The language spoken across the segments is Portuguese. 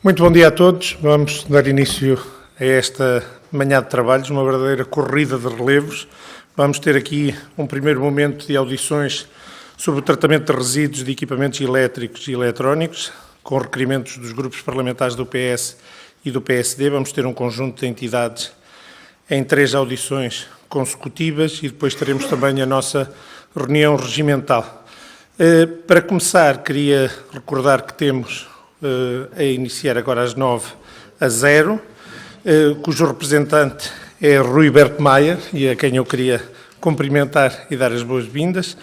Muito bom dia a todos. Vamos dar início a esta manhã de trabalhos, uma verdadeira corrida de relevos. Vamos ter aqui um primeiro momento de audições sobre o tratamento de resíduos de equipamentos elétricos e eletrónicos, com requerimentos dos grupos parlamentares do PS e do PSD. Vamos ter um conjunto de entidades em 3 audições consecutivas e depois teremos também a nossa reunião regimental. Para começar, queria recordar que temos a iniciar agora às 9:00, cujo representante é Rui Berto Maia, e a quem eu queria cumprimentar e dar as boas-vindas.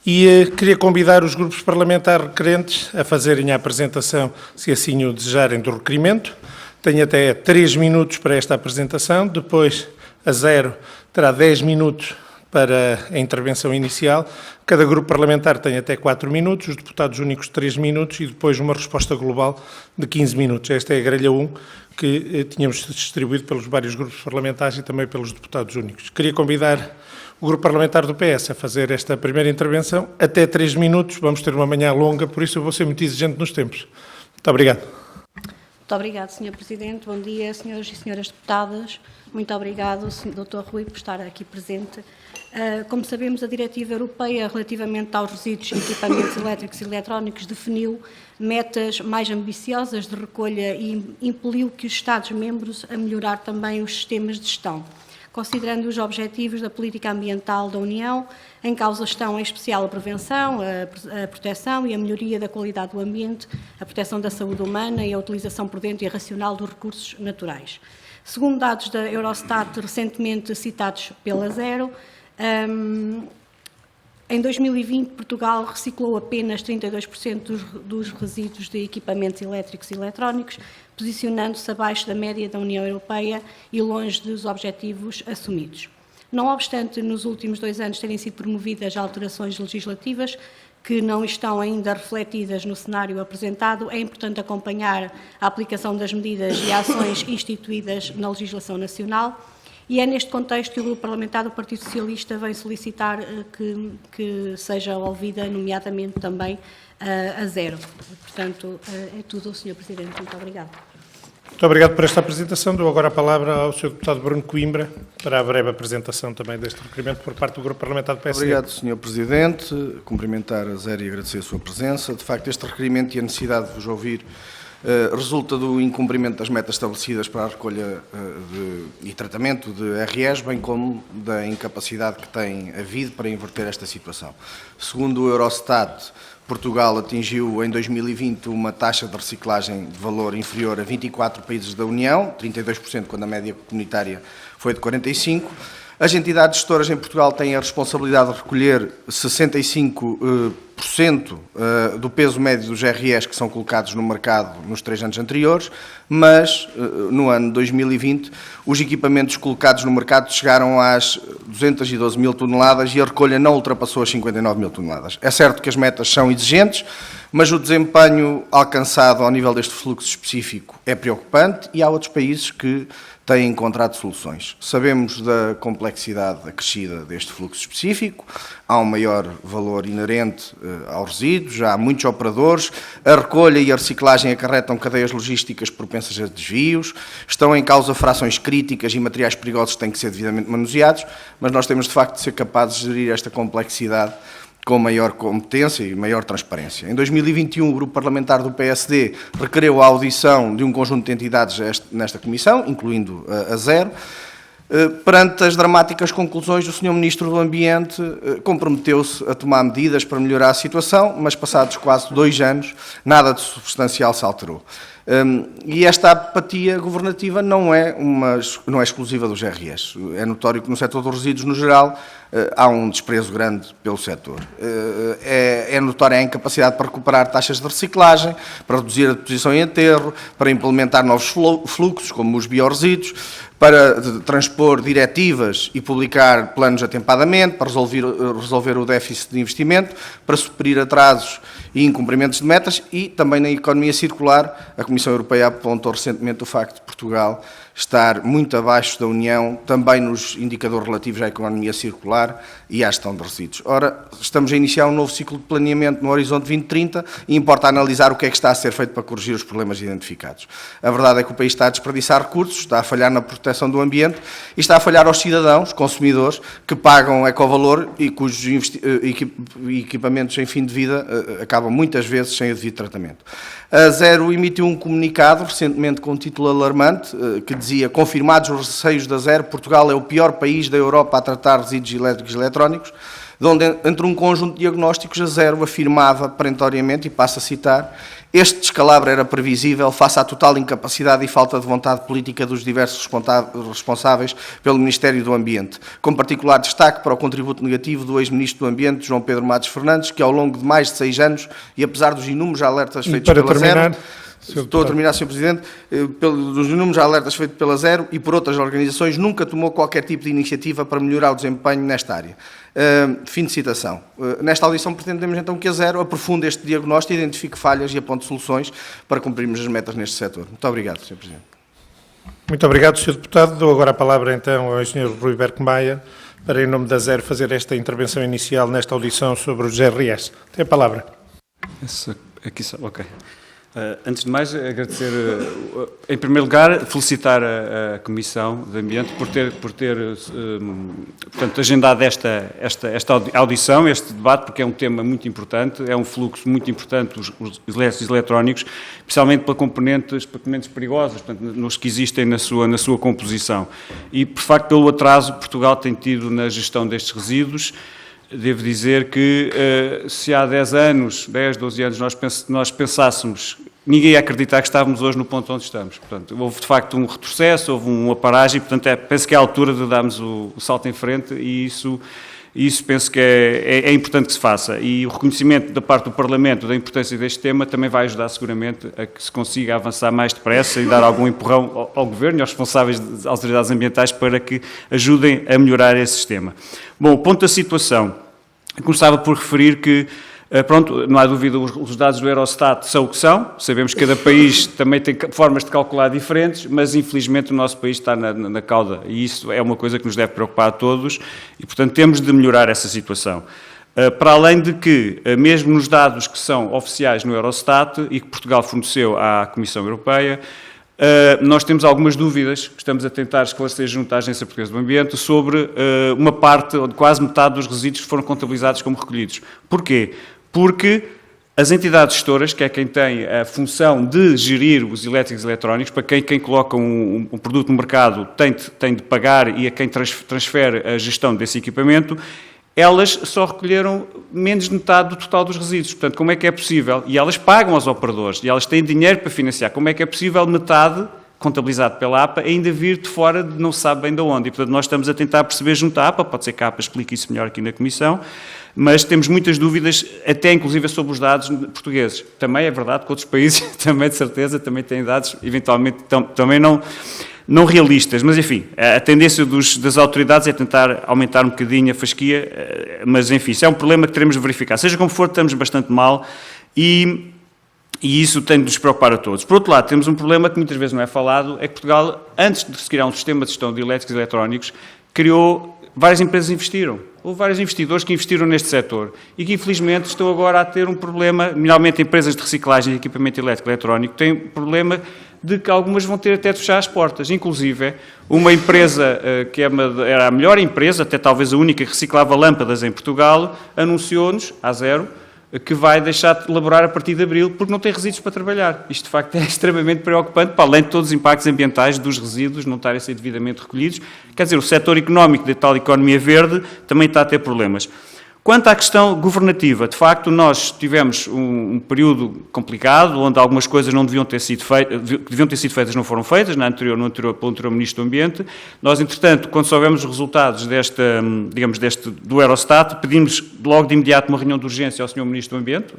E queria convidar os grupos parlamentares requerentes a fazerem a apresentação, se assim o desejarem, do requerimento. Tenho até 3 minutos para esta apresentação, depois a 0 terá 10 minutos para a intervenção inicial. Cada grupo parlamentar tem até 4 minutos, os deputados únicos 3 minutos e depois uma resposta global de 15 minutos. Esta é a grelha 1 que tínhamos distribuído pelos vários grupos parlamentares e também pelos deputados únicos. Queria convidar o grupo parlamentar do PS a fazer esta primeira intervenção, até 3 minutos. Vamos ter uma manhã longa, por isso eu vou ser muito exigente nos tempos. Muito obrigado. Muito obrigado, Sr. Presidente. Bom dia, senhoras e senhores deputados. Muito obrigado, Dr. Rui, por estar aqui presente. Como sabemos, a Diretiva Europeia relativamente aos resíduos de equipamentos elétricos e eletrónicos definiu metas mais ambiciosas de recolha e impeliu que os Estados-membros a melhorar também os sistemas de gestão. Considerando os objetivos da política ambiental da União, em causa estão em especial a prevenção, a proteção e a melhoria da qualidade do ambiente, a proteção da saúde humana e a utilização prudente e racional dos recursos naturais. Segundo dados da Eurostat recentemente citados pela Zero, em 2020 Portugal reciclou apenas 32% dos resíduos de equipamentos elétricos e eletrónicos, posicionando-se abaixo da média da União Europeia e longe dos objetivos assumidos. Não obstante, nos últimos 2 anos terem sido promovidas alterações legislativas que não estão ainda refletidas no cenário apresentado, é importante acompanhar a aplicação das medidas e ações instituídas na legislação nacional, e é neste contexto que o Grupo Parlamentar do Partido Socialista vem solicitar que seja ouvida, nomeadamente também, a Zero. Portanto, é tudo, Sr. Presidente. Muito obrigada. Muito obrigado por esta apresentação. Dou agora a palavra ao Sr. Deputado Bruno Coimbra para a breve apresentação também deste requerimento por parte do Grupo Parlamentar do PSD. Obrigado, Sr. Presidente. Cumprimentar a Zero e agradecer a sua presença. De facto, este requerimento e a necessidade de vos ouvir resulta do incumprimento das metas estabelecidas para a recolha e tratamento de REs, bem como da incapacidade que tem havido para inverter esta situação. Segundo o Eurostat, Portugal atingiu em 2020 uma taxa de reciclagem de valor inferior a 24 países da União, 32%, quando a média comunitária foi de 45%. As entidades gestoras em Portugal têm a responsabilidade de recolher 65% do peso médio dos REs que são colocados no mercado nos 3 anos anteriores, mas no ano de 2020 os equipamentos colocados no mercado chegaram às 212 mil toneladas e a recolha não ultrapassou as 59 mil toneladas. É certo que as metas são exigentes, mas o desempenho alcançado ao nível deste fluxo específico é preocupante e há outros países que têm encontrado soluções. Sabemos da complexidade acrescida deste fluxo específico, há um maior valor inerente aos resíduos, há muitos operadores, a recolha e a reciclagem acarretam cadeias logísticas propensas a desvios, estão em causa frações críticas e materiais perigosos que têm que ser devidamente manuseados, mas nós temos de facto de ser capazes de gerir esta complexidade com maior competência e maior transparência. Em 2021, o Grupo Parlamentar do PSD requereu a audição de um conjunto de entidades nesta comissão, incluindo a Zero. Perante as dramáticas conclusões, o Sr. Ministro do Ambiente comprometeu-se a tomar medidas para melhorar a situação, mas passados quase 2 anos, nada de substancial se alterou. E esta apatia governativa não é exclusiva dos REs. É notório que no setor dos resíduos, no geral, há um desprezo grande pelo setor. É notória a incapacidade para recuperar taxas de reciclagem, para reduzir a deposição em aterro, para implementar novos fluxos, como os biorresíduos, para transpor diretivas e publicar planos atempadamente, para resolver o déficit de investimento, para suprir atrasos e incumprimentos de metas e também na economia circular. A Comissão Europeia apontou recentemente o facto de Portugal estar muito abaixo da União, também nos indicadores relativos à economia circular e à gestão de resíduos. Ora, estamos a iniciar um novo ciclo de planeamento no Horizonte 2030 e importa analisar o que é que está a ser feito para corrigir os problemas identificados. A verdade é que o país está a desperdiçar recursos, está a falhar na proteção do ambiente e está a falhar aos cidadãos, consumidores, que pagam ecovalor e cujos equipamentos em fim de vida acabam muitas vezes sem o devido tratamento. A Zero emitiu um comunicado recentemente com um título alarmante que dizia: confirmados os receios da Zero, Portugal é o pior país da Europa a tratar resíduos elétricos e eletrónicos, de onde, entre um conjunto de diagnósticos, a Zero afirmava perentoriamente, e passo a citar: este descalabro era previsível face à total incapacidade e falta de vontade política dos diversos responsáveis pelo Ministério do Ambiente, com particular destaque para o contributo negativo do ex-ministro do Ambiente, João Pedro Matos Fernandes, que ao longo de mais de 6 anos, e apesar dos inúmeros alertas feitos pela Zero... Estou a terminar, Sr. Presidente. Dos inúmeros alertas feitos pela Zero e por outras organizações, nunca tomou qualquer tipo de iniciativa para melhorar o desempenho nesta área. Fim de citação. Nesta audição pretendemos então que a Zero aprofunde este diagnóstico, identifique falhas e aponte soluções para cumprirmos as metas neste setor. Muito obrigado, Sr. Presidente. Muito obrigado, Sr. Deputado. Dou agora a palavra então ao Engenheiro Rui Berque Maia para, em nome da Zero, fazer esta intervenção inicial nesta audição sobre os GRS. Tem a palavra. Aqui só, ok. Antes de mais, agradecer, em primeiro lugar, felicitar a Comissão de Ambiente por ter portanto, agendado esta audição, este debate, porque é um tema muito importante, é um fluxo muito importante, os elétricos e eletrónicos, especialmente para componentes perigosos, portanto, nos que existem na sua composição. E, por facto, pelo atraso que Portugal tem tido na gestão destes resíduos. Devo dizer que se há 10, 12 anos nós pensássemos, ninguém ia acreditar que estávamos hoje no ponto onde estamos. Portanto, houve de facto um retrocesso, houve uma paragem, portanto penso que é a altura de darmos o salto em frente e isso penso que é importante que se faça. E o reconhecimento da parte do Parlamento da importância deste tema também vai ajudar seguramente a que se consiga avançar mais depressa e dar algum empurrão ao Governo e aos responsáveis das autoridades ambientais para que ajudem a melhorar esse sistema. Bom, o ponto da situação. Eu começava por referir que, pronto, não há dúvida, os dados do Eurostat são o que são, sabemos que cada país também tem formas de calcular diferentes, mas infelizmente o nosso país está na cauda e isso é uma coisa que nos deve preocupar a todos e, portanto, temos de melhorar essa situação. Para além de que, mesmo nos dados que são oficiais no Eurostat e que Portugal forneceu à Comissão Europeia, nós temos algumas dúvidas que estamos a tentar esclarecer junto à Agência Portuguesa do Ambiente sobre uma parte, ou quase metade dos resíduos que foram contabilizados como recolhidos. Porquê? Porque as entidades gestoras, que é quem tem a função de gerir os elétricos e eletrónicos, para quem coloca um produto no mercado tem de pagar e a quem transfere a gestão desse equipamento, elas só recolheram menos de metade do total dos resíduos. Portanto, como é que é possível? E elas pagam aos operadores, e elas têm dinheiro para financiar. Como é que é possível metade, contabilizado pela APA, ainda vir de fora de não se sabe bem de onde? E, portanto, nós estamos a tentar perceber junto à APA, pode ser que a APA explique isso melhor aqui na Comissão, mas temos muitas dúvidas, até inclusive sobre os dados portugueses. Também é verdade que outros países, também de certeza, também têm dados, eventualmente, também não realistas, mas enfim, a tendência das autoridades é tentar aumentar um bocadinho a fasquia, mas enfim, isso é um problema que teremos de verificar. Seja como for, estamos bastante mal e isso tem de nos preocupar a todos. Por outro lado, temos um problema que muitas vezes não é falado, é que Portugal, antes de se criar um sistema de gestão de elétricos e eletrónicos, várias empresas investiram. Houve vários investidores que investiram neste setor e que, infelizmente, estão agora a ter um problema, nomeadamente empresas de reciclagem de equipamento elétrico e eletrónico, têm um problema de que algumas vão ter até de fechar as portas. Inclusive, uma empresa que era a melhor empresa, até talvez a única que reciclava lâmpadas em Portugal, anunciou-nos, à Zero, que vai deixar de elaborar a partir de abril porque não tem resíduos para trabalhar. Isto, de facto, é extremamente preocupante, para além de todos os impactos ambientais dos resíduos não estarem a ser devidamente recolhidos. Quer dizer, o setor económico da tal economia verde também está a ter problemas. Quanto à questão governativa, de facto, nós tivemos um período complicado, onde algumas coisas não deviam ter sido feitas, não foram feitas, pelo anterior Ministro do Ambiente. Nós, entretanto, quando soubemos os resultados do Eurostat, pedimos logo de imediato uma reunião de urgência ao Sr. Ministro do Ambiente,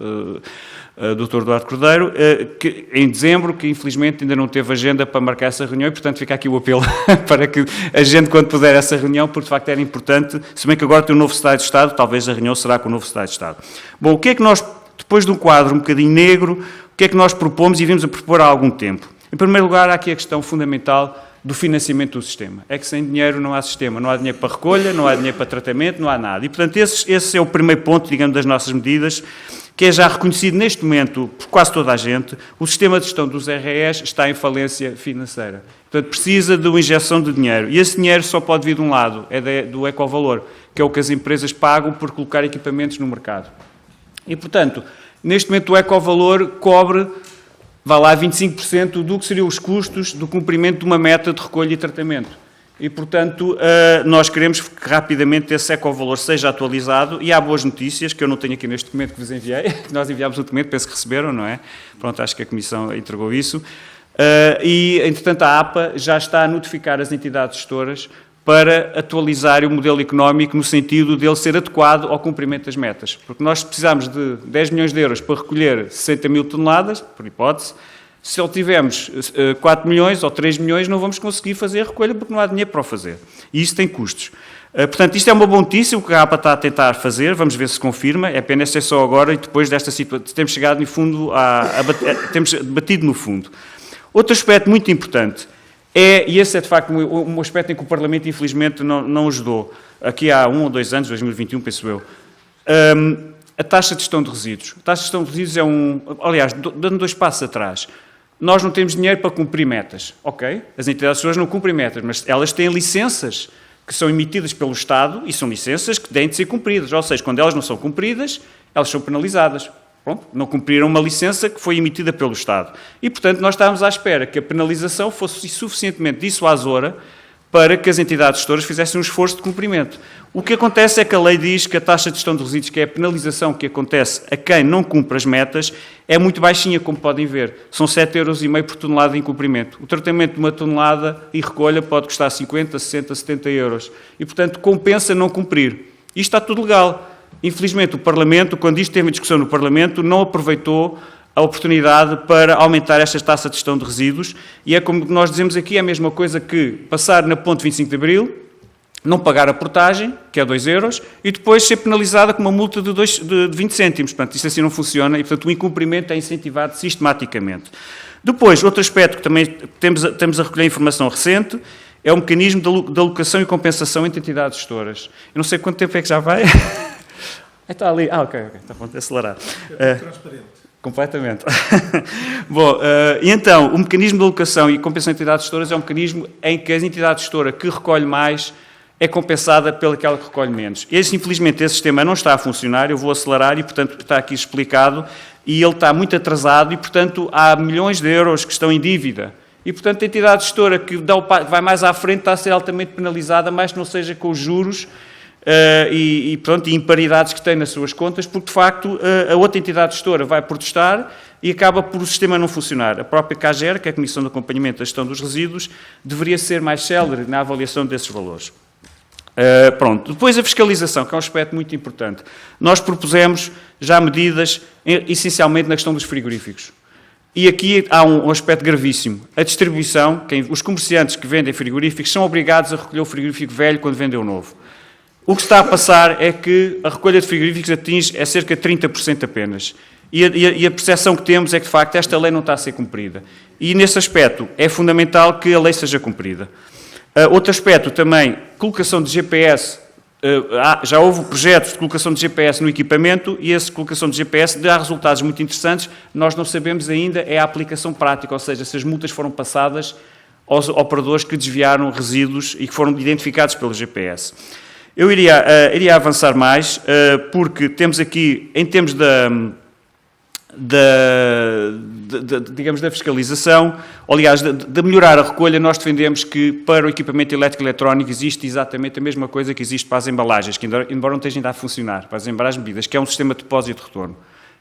Dr. Eduardo Cordeiro, que, em dezembro, que infelizmente ainda não teve agenda para marcar essa reunião e, portanto, fica aqui o apelo para que agende quando puder essa reunião, porque, de facto, era importante, se bem que agora tem um novo Secretário de Estado, talvez a reunião será com o novo Secretário de Estado. Bom, o que é que nós, depois de um quadro um bocadinho negro, o que é que nós propomos e vimos a propor há algum tempo? Em primeiro lugar, há aqui a questão fundamental do financiamento do sistema. É que sem dinheiro não há sistema, não há dinheiro para recolha, não há dinheiro para tratamento, não há nada. E, portanto, esse é o primeiro ponto, digamos, das nossas medidas, que é já reconhecido neste momento por quase toda a gente. O sistema de gestão dos RES está em falência financeira. Portanto, precisa de uma injeção de dinheiro. E esse dinheiro só pode vir de um lado, é do ecovalor, que é o que as empresas pagam por colocar equipamentos no mercado. E, portanto, neste momento o ecovalor cobre, vá lá, 25% do que seriam os custos do cumprimento de uma meta de recolha e tratamento. E, portanto, nós queremos que rapidamente esse ecovalor seja atualizado, e há boas notícias, que eu não tenho aqui neste documento que vos enviei, nós enviámos o documento, penso que receberam, não é? Pronto, acho que a Comissão entregou isso. E, entretanto, a APA já está a notificar as entidades gestoras para atualizar o modelo económico no sentido de ele ser adequado ao cumprimento das metas. Porque nós precisamos de 10 milhões de euros para recolher 60 mil toneladas, por hipótese. Se só tivermos 4 milhões ou 3 milhões, não vamos conseguir fazer a recolha porque não há dinheiro para o fazer. E isso tem custos. Portanto, isto é uma boa notícia, o que a APA está a tentar fazer, vamos ver se confirma, é apenas ser só agora e depois desta situação, temos chegado no fundo, temos batido no fundo. Outro aspecto muito importante e esse é de facto um aspecto em que o Parlamento infelizmente não ajudou, aqui há 1 ou 2 anos, 2021 penso eu, a taxa de gestão de resíduos. A taxa de gestão de resíduos aliás, dando 2 passos atrás, nós não temos dinheiro para cumprir metas, ok? As entidades gestoras não cumprem metas, mas elas têm licenças que são emitidas pelo Estado e são licenças que têm de ser cumpridas, ou seja, quando elas não são cumpridas, elas são penalizadas. Pronto, não cumpriram uma licença que foi emitida pelo Estado. E, portanto, nós estávamos à espera que a penalização fosse suficientemente dissuasora para que as entidades gestoras fizessem um esforço de cumprimento. O que acontece é que a lei diz que a taxa de gestão de resíduos, que é a penalização que acontece a quem não cumpre as metas, é muito baixinha, como podem ver. São 7,5 € por tonelada de incumprimento. O tratamento de uma tonelada e recolha pode custar 50, 60, 70 euros. E, portanto, compensa não cumprir. Isto está tudo legal. Infelizmente, o Parlamento, quando isto teve em discussão no Parlamento, não aproveitou a oportunidade para aumentar esta taxa de gestão de resíduos, e é como nós dizemos aqui, é a mesma coisa que passar na ponte 25 de Abril, não pagar a portagem, que é 2 €, e depois ser penalizada com uma multa de 20 cêntimos. Portanto, isto assim não funciona, e portanto o incumprimento é incentivado sistematicamente. Depois, outro aspecto que também temos a recolher informação recente, é o mecanismo de alocação e compensação entre entidades gestoras. Eu não sei quanto tempo é que já vai. Está ali. Ok, está pronto, acelerar. Transparente. Completamente. Bom, e então, o mecanismo de alocação e compensação de entidades gestoras é um mecanismo em que a entidade gestora que recolhe mais é compensada pelaquela que recolhe menos. Infelizmente, esse sistema não está a funcionar, eu vou acelerar e, portanto, está aqui explicado, e ele está muito atrasado e, portanto, há milhões de euros que estão em dívida. E, portanto, a entidade gestora que vai mais à frente está a ser altamente penalizada, mais que não seja com os juros e imparidades que tem nas suas contas, porque, de facto, a outra entidade gestora vai protestar e acaba por o sistema não funcionar. A própria CAGER, que é a Comissão de Acompanhamento da Gestão dos Resíduos, deveria ser mais célere na avaliação desses valores. Pronto. Depois a fiscalização, que é um aspecto muito importante. Nós propusemos já medidas, essencialmente na questão dos frigoríficos. E aqui há um aspecto gravíssimo. A distribuição, os comerciantes que vendem frigoríficos são obrigados a recolher o frigorífico velho quando vendem o novo. O que se está a passar é que a recolha de frigoríficos atinge cerca de 30% apenas. E a percepção que temos é que, de facto, esta lei não está a ser cumprida. E, nesse aspecto, é fundamental que a lei seja cumprida. Outro aspecto também, colocação de GPS. Já houve projetos de colocação de GPS no equipamento e essa colocação de GPS dá resultados muito interessantes. Nós não sabemos ainda a aplicação prática, ou seja, se as multas foram passadas aos operadores que desviaram resíduos e que foram identificados pelo GPS. Eu iria avançar mais, porque temos aqui, em termos digamos, da fiscalização, aliás, de melhorar a recolha, nós defendemos que para o equipamento elétrico e eletrónico existe exatamente a mesma coisa que existe para as embalagens, que embora não esteja ainda a funcionar, para as embalagens bebidas, que é um sistema de depósito e retorno.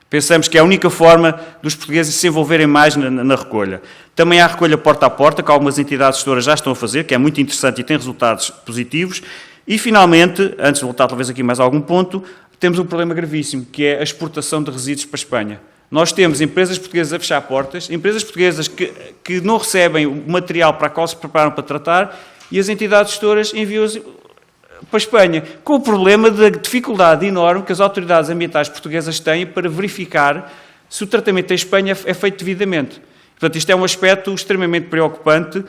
Pensamos que é a única forma dos portugueses se envolverem mais na recolha. Também há a recolha porta a porta, que algumas entidades gestoras já estão a fazer, que é muito interessante e tem resultados positivos. E, finalmente, antes de voltar talvez aqui mais a algum ponto, temos um problema gravíssimo, que é a exportação de resíduos para a Espanha. Nós temos empresas portuguesas a fechar portas, empresas portuguesas que não recebem o material para o qual se preparam para tratar, e as entidades gestoras enviam-os para a Espanha, com o problema da dificuldade enorme que as autoridades ambientais portuguesas têm para verificar se o tratamento em Espanha é feito devidamente. Portanto, isto é um aspecto extremamente preocupante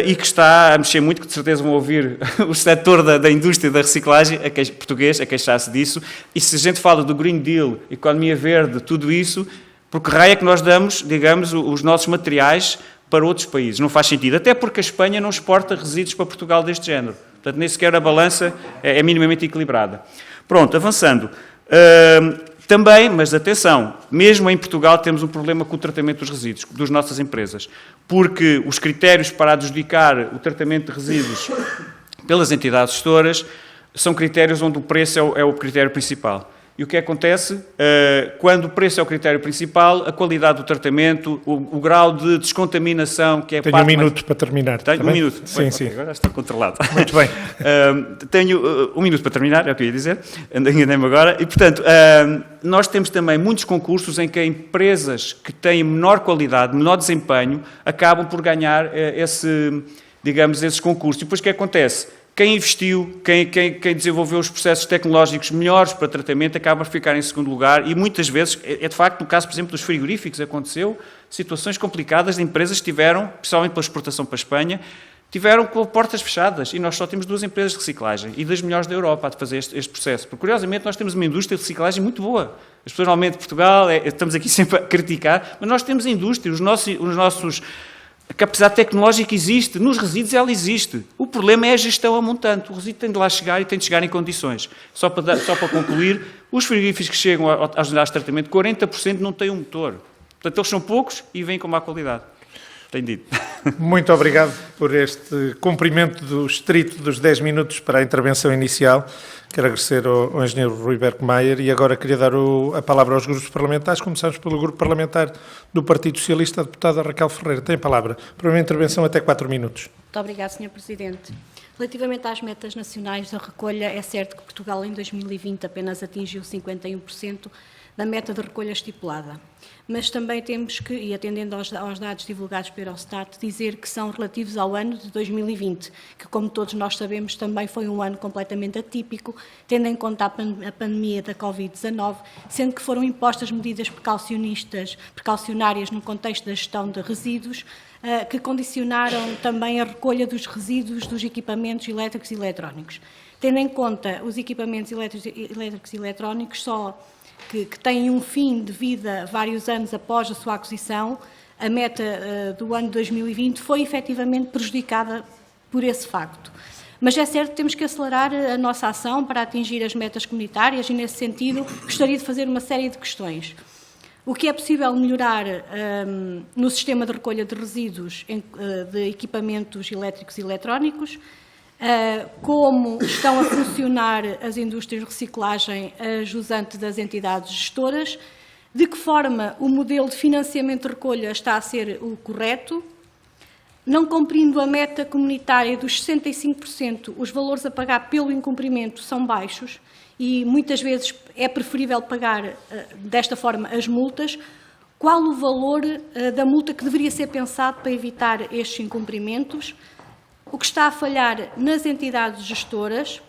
e que está a mexer muito, que de certeza vão ouvir o setor da indústria da reciclagem português a queixar-se disso. E se a gente fala do Green Deal, economia verde, tudo isso, por que raio é que nós damos, digamos, os nossos materiais para outros países? Não faz sentido. Até porque a Espanha não exporta resíduos para Portugal deste género. Portanto, nem sequer a balança é minimamente equilibrada. Pronto, avançando. Também, mas atenção, mesmo em Portugal temos um problema com o tratamento dos resíduos, das nossas empresas, porque os critérios para adjudicar o tratamento de resíduos pelas entidades gestoras são critérios onde o preço é o critério principal. E o que acontece? Quando o preço é o critério principal, a qualidade do tratamento, o grau de descontaminação, que é a Tenho um minuto para terminar. Tenho um minuto? Sim, Bem, sim. Okay, agora estou controlado. Muito bem. Tenho um minuto para terminar, é o que eu ia dizer, enganei-me agora. E, portanto, nós temos também muitos concursos em que empresas que têm menor qualidade, menor desempenho, acabam por ganhar esses concursos. E depois o que acontece? Quem investiu, quem desenvolveu os processos tecnológicos melhores para tratamento acaba por ficar em segundo lugar e muitas vezes, de facto, no caso, por exemplo, dos frigoríficos, aconteceu situações complicadas de empresas que tiveram, principalmente pela exportação para a Espanha, tiveram com portas fechadas e nós só temos 2 empresas de reciclagem e das melhores da Europa a fazer este processo. Porque, curiosamente, nós temos uma indústria de reciclagem muito boa. As pessoas, normalmente, de Portugal, estamos aqui sempre a criticar, mas nós temos indústria, a capacidade tecnológica existe, nos resíduos ela existe. O problema é a gestão a montante. O resíduo tem de lá chegar e tem de chegar em condições. Só para concluir, os frigoríficos que chegam às unidades de tratamento, 40% não têm um motor. Portanto, eles são poucos e vêm com má qualidade. Tenho dito. Muito obrigado por este cumprimento do estrito dos 10 minutos para a intervenção inicial. Quero agradecer ao engenheiro Rui Bergmeier e agora queria dar a palavra aos grupos parlamentares. Começamos pelo grupo parlamentar do Partido Socialista, a deputada Raquel Ferreira. Tem a palavra para uma intervenção até 4 minutos. Muito obrigada, Sr. Presidente. Relativamente às metas nacionais da recolha, é certo que Portugal em 2020 apenas atingiu 51% da meta de recolha estipulada. Mas também temos que, e atendendo aos dados divulgados pelo Eurostat, dizer que são relativos ao ano de 2020, que, como todos nós sabemos, também foi um ano completamente atípico, tendo em conta a pandemia da Covid-19, sendo que foram impostas medidas precaucionárias no contexto da gestão de resíduos, que condicionaram também a recolha dos resíduos dos equipamentos elétricos e eletrónicos. Tendo em conta os equipamentos elétricos e eletrónicos que têm um fim de vida vários anos após a sua aquisição, a meta do ano 2020 foi efetivamente prejudicada por esse facto. Mas é certo que temos que acelerar a nossa ação para atingir as metas comunitárias e, nesse sentido, gostaria de fazer uma série de questões. O que é possível melhorar no sistema de recolha de resíduos de equipamentos elétricos e eletrónicos, como estão a funcionar as indústrias de reciclagem jusante das entidades gestoras, de que forma o modelo de financiamento de recolha está a ser o correto, não cumprindo a meta comunitária dos 65%, os valores a pagar pelo incumprimento são baixos e muitas vezes é preferível pagar desta forma as multas. Qual o valor da multa que deveria ser pensado para evitar estes incumprimentos? O que está a falhar nas entidades gestoras?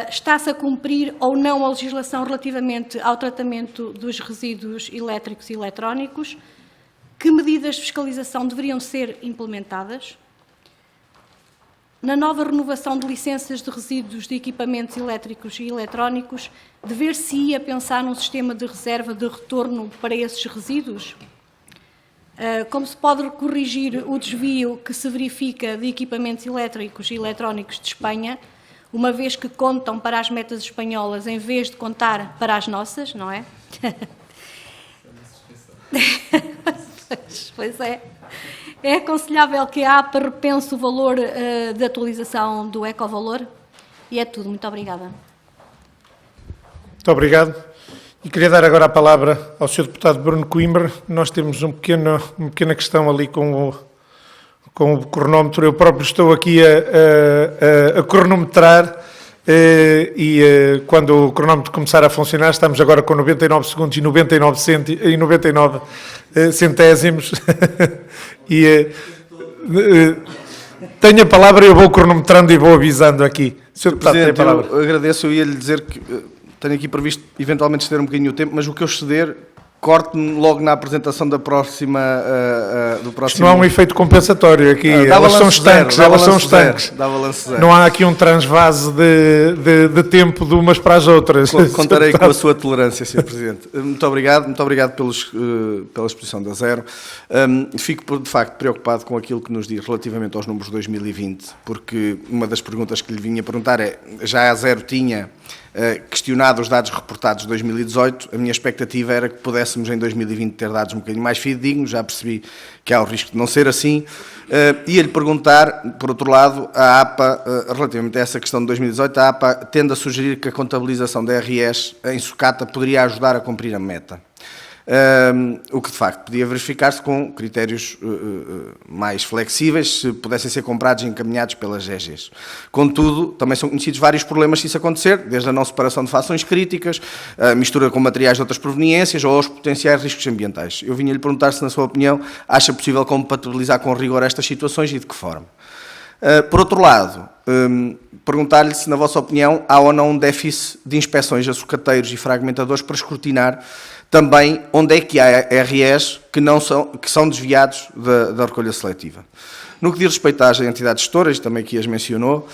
Está-se a cumprir ou não a legislação relativamente ao tratamento dos resíduos elétricos e eletrónicos? Que medidas de fiscalização deveriam ser implementadas? Na nova renovação de licenças de resíduos de equipamentos elétricos e eletrónicos, dever-se-ia pensar num sistema de reserva de retorno para esses resíduos? Como se pode corrigir o desvio que se verifica de equipamentos elétricos e eletrónicos de Espanha, uma vez que contam para as metas espanholas em vez de contar para as nossas, não é? Pois é. É aconselhável que a APA repense o valor de atualização do ecovalor? E é tudo. Muito obrigada. Muito obrigado. E queria dar agora a palavra ao Sr. Deputado Bruno Coimbra. Nós temos uma pequena questão ali com o cronómetro. Eu próprio estou aqui a cronometrar quando o cronómetro começar a funcionar, estamos agora com 99 segundos e 99 centésimos. Tenho a palavra e eu vou cronometrando e vou avisando aqui. Sr. Deputado, tem a palavra. Eu agradeço, eu ia-lhe dizer que tenho aqui previsto eventualmente ceder um bocadinho o tempo, mas o que eu ceder, corte-me logo na apresentação da próxima, do próximo... Isto não há um efeito compensatório aqui, elas são estanques, Dava lance zero. Não há aqui um transvase de tempo de umas para as outras. Contarei com a sua tolerância, Sr. Presidente. Muito obrigado pela exposição da Zero. Fico, de facto, preocupado com aquilo que nos diz relativamente aos números de 2020, porque uma das perguntas que lhe vinha perguntar é, já a Zero tinha questionado os dados reportados de 2018, a minha expectativa era que pudéssemos em 2020 ter dados um bocadinho mais fidedignos, já percebi que há o risco de não ser assim. Ia-lhe perguntar, por outro lado, a APA, relativamente a essa questão de 2018, a APA tende a sugerir que a contabilização da RS em sucata poderia ajudar a cumprir a meta. O que de facto podia verificar-se com critérios mais flexíveis, se pudessem ser comprados e encaminhados pelas GGs. Contudo, também são conhecidos vários problemas se isso acontecer, desde a não separação de fações críticas, a mistura com materiais de outras proveniências ou aos potenciais riscos ambientais. Eu vinha-lhe perguntar se, na sua opinião, acha possível compatibilizar com rigor estas situações e de que forma. Por outro lado, perguntar-lhe se, na vossa opinião, há ou não um déficit de inspeções a sucateiros e fragmentadores para escrutinar também onde é que há REs que são desviados da recolha seletiva. No que diz respeito às entidades gestoras, também aqui as mencionou,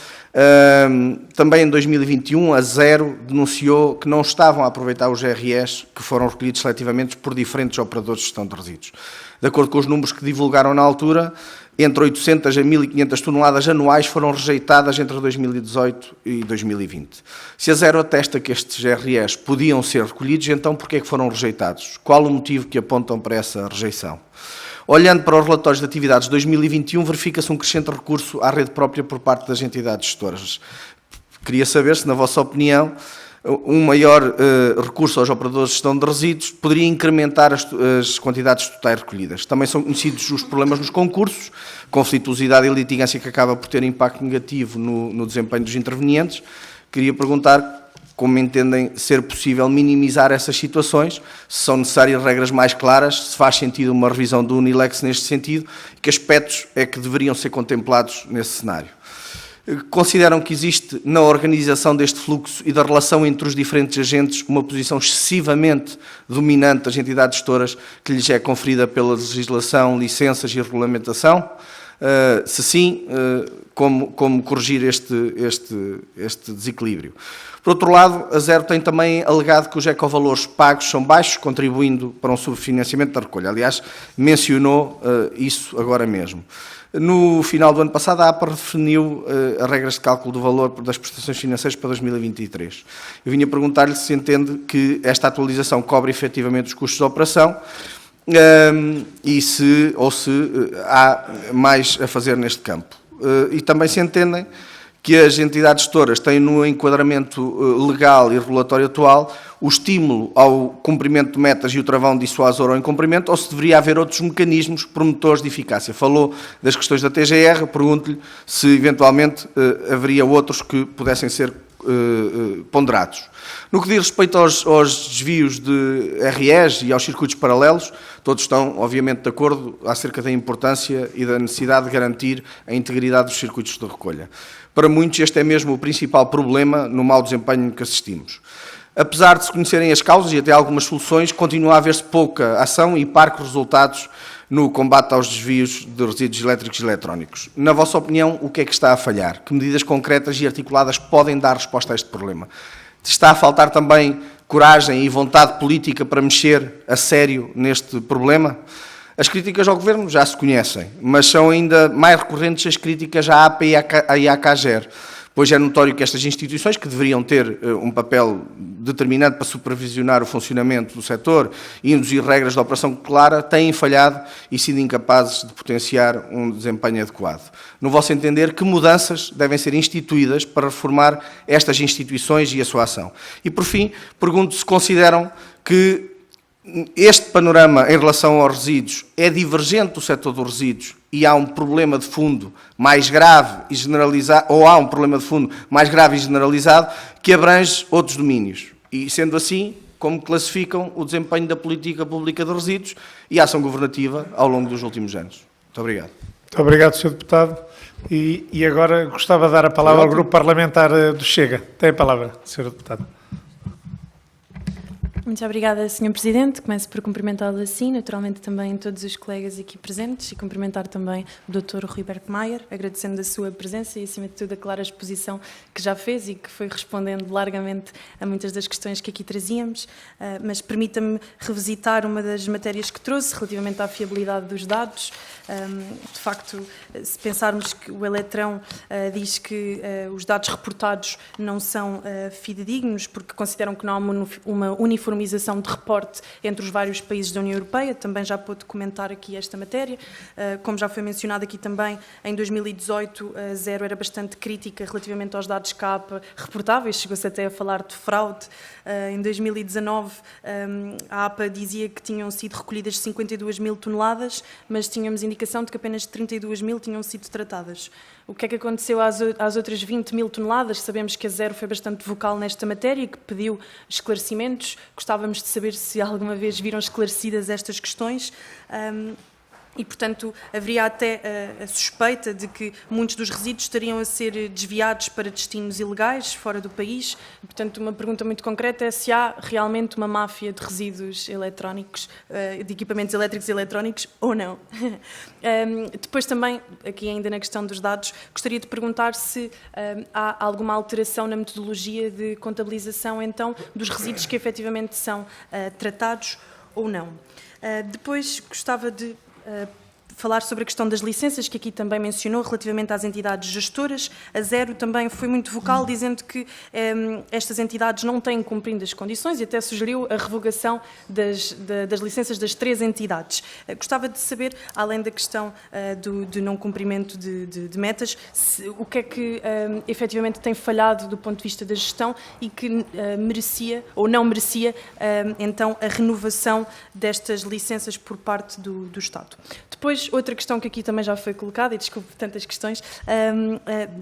também em 2021 a Zero denunciou que não estavam a aproveitar os REs que foram recolhidos seletivamente por diferentes operadores de gestão de resíduos. De acordo com os números que divulgaram na altura, entre 800 a 1.500 toneladas anuais foram rejeitadas entre 2018 e 2020. Se a Zero atesta que estes REs podiam ser recolhidos, então porquê é que foram rejeitados? Qual o motivo que apontam para essa rejeição? Olhando para os relatórios de atividades de 2021, verifica-se um crescente recurso à rede própria por parte das entidades gestoras. Queria saber se, na vossa opinião, um maior recurso aos operadores de gestão de resíduos poderia incrementar as quantidades totais recolhidas. Também são conhecidos os problemas nos concursos, conflituosidade e litigância que acaba por ter impacto negativo no desempenho dos intervenientes. Queria perguntar como entendem ser possível minimizar essas situações, se são necessárias regras mais claras, se faz sentido uma revisão do Unilex neste sentido, e que aspectos é que deveriam ser contemplados nesse cenário. Consideram que existe na organização deste fluxo e da relação entre os diferentes agentes uma posição excessivamente dominante das entidades gestoras que lhes é conferida pela legislação, licenças e regulamentação? Se sim, como corrigir este desequilíbrio? Por outro lado, a Zero tem também alegado que os ecovalores pagos são baixos, contribuindo para um subfinanciamento da recolha. Aliás, mencionou isso agora mesmo. No final do ano passado, a APA definiu as regras de cálculo do valor das prestações financeiras para 2023. Eu vinha perguntar-lhe se entende que esta atualização cobre efetivamente os custos de operação e se há mais a fazer neste campo. E também se entendem que as entidades gestoras têm no enquadramento legal e regulatório atual o estímulo ao cumprimento de metas e o travão dissuasor ao incumprimento, ou se deveria haver outros mecanismos promotores de eficácia. Falou das questões da TGR, pergunto-lhe se eventualmente haveria outros que pudessem ser ponderados. No que diz respeito aos desvios de REs e aos circuitos paralelos, todos estão, obviamente, de acordo acerca da importância e da necessidade de garantir a integridade dos circuitos de recolha. Para muitos, este é mesmo o principal problema no mau desempenho que assistimos. Apesar de se conhecerem as causas e até algumas soluções, continua a haver-se pouca ação e parcos resultados no combate aos desvios de resíduos elétricos e eletrónicos. Na vossa opinião, o que é que está a falhar? Que medidas concretas e articuladas podem dar resposta a este problema? Está a faltar também coragem e vontade política para mexer a sério neste problema? As críticas ao Governo já se conhecem, mas são ainda mais recorrentes as críticas à APA e à CAGER, pois é notório que estas instituições, que deveriam ter um papel determinante para supervisionar o funcionamento do setor e induzir regras de operação clara, têm falhado e sido incapazes de potenciar um desempenho adequado. No vosso entender, que mudanças devem ser instituídas para reformar estas instituições e a sua ação? E, por fim, pergunto se consideram que este panorama em relação aos resíduos é divergente do setor dos resíduos e há um problema de fundo mais grave e generalizado, ou há um problema de fundo mais grave e generalizado que abrange outros domínios. E, sendo assim, como classificam o desempenho da política pública de resíduos e a ação governativa ao longo dos últimos anos? Muito obrigado. Muito obrigado, Sr. Deputado. E agora gostava de dar a palavra ao Grupo Parlamentar do Chega. Tem a palavra, Sr. Deputado. Muito obrigada, Sr. Presidente. Começo por cumprimentá-lo assim, naturalmente também todos os colegas aqui presentes e cumprimentar também o Dr. Rui Berkmayer, agradecendo a sua presença e, acima de tudo, a clara exposição que já fez e que foi respondendo largamente a muitas das questões que aqui trazíamos. Mas permita-me revisitar uma das matérias que trouxe relativamente à fiabilidade dos dados. De facto, se pensarmos que o Eletrão diz que os dados reportados não são fidedignos porque consideram que não há uma uniformização de reporte entre os vários países da União Europeia, também já pôde comentar aqui esta matéria. Como já foi mencionado aqui também, em 2018 a Zero era bastante crítica relativamente aos dados CAPA reportáveis, chegou-se até a falar de fraude. Em 2019 a APA dizia que tinham sido recolhidas 52 mil toneladas, mas tínhamos indicação de que apenas 32 mil tinham sido tratadas. O que é que aconteceu às outras 20 mil toneladas? Sabemos que a Zero foi bastante vocal nesta matéria e que pediu esclarecimentos. Gostávamos de saber se alguma vez viram esclarecidas estas questões. E, portanto, haveria até a suspeita de que muitos dos resíduos estariam a ser desviados para destinos ilegais, fora do país. E, portanto, uma pergunta muito concreta é se há realmente uma máfia de resíduos eletrónicos, de equipamentos elétricos e eletrónicos, ou não. Depois também, aqui ainda na questão dos dados, gostaria de perguntar se há alguma alteração na metodologia de contabilização, então, dos resíduos que efetivamente são tratados ou não. Depois, gostava de falar sobre a questão das licenças, que aqui também mencionou, relativamente às entidades gestoras. A Zero também foi muito vocal, dizendo que estas entidades não têm cumprido as condições e até sugeriu a revogação das licenças das 3 entidades. Gostava de saber, além da questão do não cumprimento de metas, o que é que efetivamente tem falhado do ponto de vista da gestão e que merecia ou não merecia então a renovação destas licenças por parte do Estado. Depois, outra questão que aqui também já foi colocada, e desculpe tantas questões,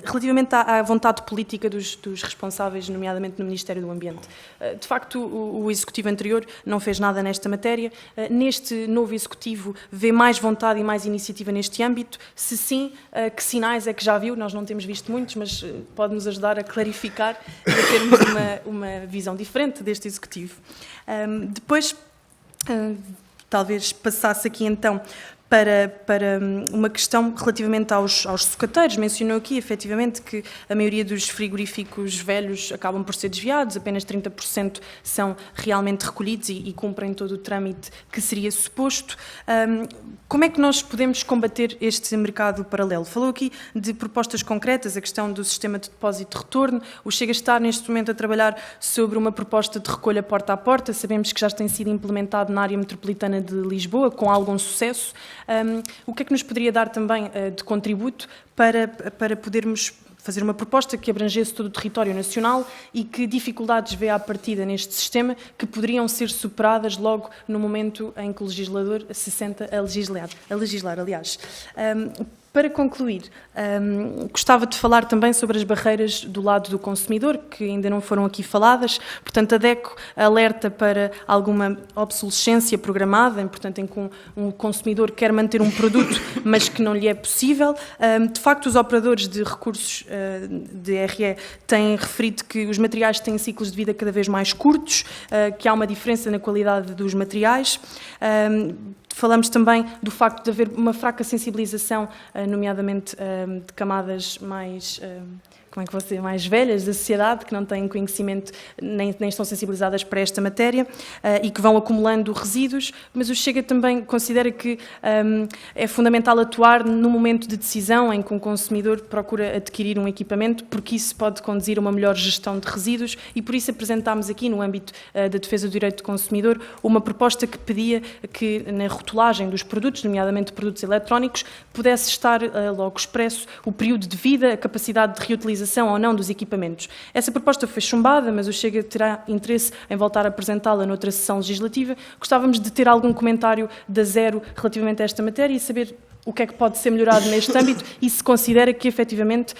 relativamente à vontade política dos responsáveis, nomeadamente no Ministério do Ambiente. De facto, o Executivo anterior não fez nada nesta matéria. Neste novo Executivo, vê mais vontade e mais iniciativa neste âmbito? Se sim, que sinais é que já viu? Nós não temos visto muitos, mas pode-nos ajudar a clarificar e a termos uma visão diferente deste Executivo. Depois, talvez passasse aqui então para uma questão relativamente aos sucateiros. Mencionou aqui, efetivamente, que a maioria dos frigoríficos velhos acabam por ser desviados, apenas 30% são realmente recolhidos e cumprem todo o trâmite que seria suposto. Como é que nós podemos combater este mercado paralelo? Falou aqui de propostas concretas, a questão do sistema de depósito e retorno. O Chega está, neste momento, a trabalhar sobre uma proposta de recolha porta a porta. Sabemos que já tem sido implementado na área metropolitana de Lisboa, com algum sucesso. O que é que nos poderia dar também de contributo para podermos fazer uma proposta que abrangesse todo o território nacional e que dificuldades vê à partida neste sistema que poderiam ser superadas logo no momento em que o legislador se senta a legislar, aliás. Para concluir, gostava de falar também sobre as barreiras do lado do consumidor, que ainda não foram aqui faladas. Portanto, a DECO alerta para alguma obsolescência programada, portanto, em que um consumidor quer manter um produto, mas que não lhe é possível. De facto, os operadores de recursos de RE têm referido que os materiais têm ciclos de vida cada vez mais curtos, que há uma diferença na qualidade dos materiais. Falamos também do facto de haver uma fraca sensibilização, nomeadamente de camadas mais mais velhas da sociedade, que não têm conhecimento nem estão sensibilizadas para esta matéria e que vão acumulando resíduos, mas o Chega também considera que é fundamental atuar no momento de decisão em que um consumidor procura adquirir um equipamento, porque isso pode conduzir a uma melhor gestão de resíduos e por isso apresentámos aqui no âmbito da defesa do direito do consumidor uma proposta que pedia que na rotulagem dos produtos, nomeadamente produtos eletrónicos, pudesse estar logo expresso o período de vida, a capacidade de reutilização ou não dos equipamentos. Essa proposta foi chumbada, mas o Chega terá interesse em voltar a apresentá-la noutra sessão legislativa. Gostávamos de ter algum comentário da Zero relativamente a esta matéria e saber o que é que pode ser melhorado neste âmbito e se considera que, efetivamente,